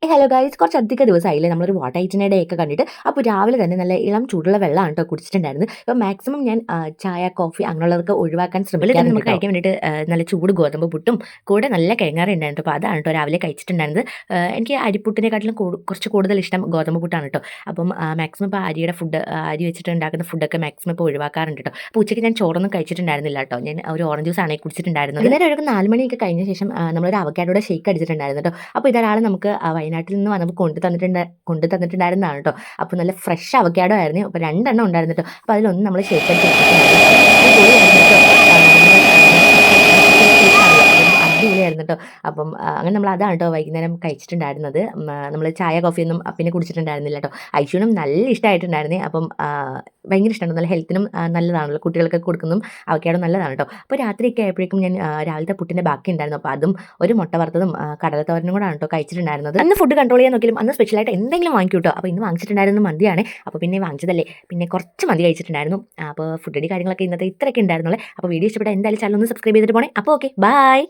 Hello guys, കുറച്ചധികം ദിവസമായില്ലേ നമ്മളൊരു water ഐറ്റിനെ day ഒക്കെ കണ്ടിട്ട്. അപ്പോൾ രാവിലെ തന്നെ നല്ല ഇളം ചൂടുള്ള വെള്ളമാണ് കേട്ടോ കുടിച്ചിട്ടുണ്ടായിരുന്നത്. അപ്പോൾ മാക്സിമം ഞാൻ ചായ, കോഫി അങ്ങനെയുള്ളതൊക്കെ ഒഴിവാക്കാൻ ശ്രമിക്കാറുണ്ട്. നമുക്ക് കഴിക്കാൻ വേണ്ടിയിട്ട് നല്ല ചൂട് ഗോതമ്പ് പുട്ടും കൂടെ നല്ല കിഴങ്ങാറി ഉണ്ടായിരുന്നു. അപ്പോൾ അതാണ് കേട്ടോ രാവിലെ കഴിച്ചിട്ടുണ്ടായിരുന്നത്. എനിക്ക് അരിപ്പുട്ടിനെക്കാട്ടിലും കുറച്ച് കൂടുതൽ ഇഷ്ടം ഗോതമ്പ് പുട്ടാണ് കേട്ടോ. അപ്പം മാക്സിമം ഇപ്പോൾ അരിയുടെ ഫുഡ്, അരി വെച്ചിട്ട് ഉണ്ടാക്കുന്ന ഫുഡൊക്കെ മാക്സിമം ഇപ്പോൾ ഒഴിവാക്കാറുണ്ട് കേട്ടോ. അപ്പോൾ ഉച്ചയ്ക്ക് ഞാൻ ചോറൊന്നും കഴിച്ചിട്ടുണ്ടായിരുന്നില്ല കേട്ടോ. ഞാൻ ഒരു ഓറഞ്ച് ജ്യൂസാണ് കുടിച്ചിട്ടുണ്ടായിരുന്നത്. ഇന്നലെ ഒരു 4 മണിയൊക്കെ കഴിഞ്ഞ ശേഷം നമ്മളൊരു അവക്കാഡോയുടെ ഷേക്ക് അടിച്ചിട്ടുണ്ടായിരുന്നു കേട്ടോ. അപ്പോൾ ഇതൊരാൾ നമുക്ക് വയനാട്ടിൽ നിന്ന് വന്നപ്പോൾ കൊണ്ടു തന്നിട്ടുണ്ടായിരുന്നതാണ് കേട്ടോ. അപ്പോൾ നല്ല ഫ്രഷ് അവക്കാഡോ ആയിരുന്നു. അപ്പോൾ 2 എണ്ണം ഉണ്ടായിരുന്നു കേട്ടോ. അപ്പോൾ അതിലൊന്ന് നമ്മൾ ഷേക്ക് അടിച്ച് വെച്ചിട്ടുണ്ടായിരുന്നു. അടിപൊളിയായിരുന്നു കേട്ടോ. അപ്പം അങ്ങനെ നമ്മൾ അതാണ് കേട്ടോ വൈകുന്നേരം കഴിച്ചിട്ടുണ്ടായിരുന്നത്. നമ്മൾ ചായ കോഫിയൊന്നും പിന്നെ കുടിച്ചിട്ടുണ്ടായിരുന്നില്ല കേട്ടോ. ഐഷുവിനും നല്ല ഇഷ്ടമായിട്ടുണ്ടായിരുന്നേ. അപ്പം ഭയങ്കര ഇഷ്ടമാണ്. നല്ല ഹെൽത്തിനും നല്ലതാണല്ലോ, കുട്ടികൾക്ക് കൊടുക്കുന്നതും അവക്കാഡോ നല്ലതാണ് കേട്ടോ. അപ്പോൾ രാത്രിയൊക്കെ ആയപ്പോഴേക്കും ഞാൻ രാവിലത്തെ പുട്ടിൻ്റെ ബാക്കി ഉണ്ടായിരുന്നു. അപ്പോൾ അതും ഒരു മുട്ട വറുത്തതും കടലത്തോരനും കൂടാണ് കേട്ടോ കഴിച്ചിട്ടുണ്ടായിരുന്നത്. അന്ന് ഫുഡ് കൺട്രോൾ ചെയ്യാൻ നോക്കിയാലും അന്ന് സ്പെഷ്യലായിട്ട് എന്തെങ്കിലും വാങ്ങിക്കും കേട്ടോ. അപ്പോൾ ഇന്ന് വാങ്ങിച്ചിട്ടുണ്ടായിരുന്നത് മന്തിയാണ്. അപ്പോൾ പിന്നെ വാങ്ങിച്ചതല്ലേ, പിന്നെ കുറച്ച് മന്തി കഴിച്ചിട്ടുണ്ടായിരുന്നു. അപ്പോൾ ഫുഡ് കാര്യങ്ങളൊക്കെ ഇന്നത്തെ ഇത്രയൊക്കെ ഉണ്ടായിരുന്നുള്ളൂ. അപ്പോൾ വീഡിയോ ഇഷ്ടപ്പെട്ട എന്തായാലും ചാനൽ ഒന്ന് സബ്സ്ക്രൈബ് ചെയ്തിട്ട് പോണേ. അപ്പോൾ ഓക്കെ, ബൈ.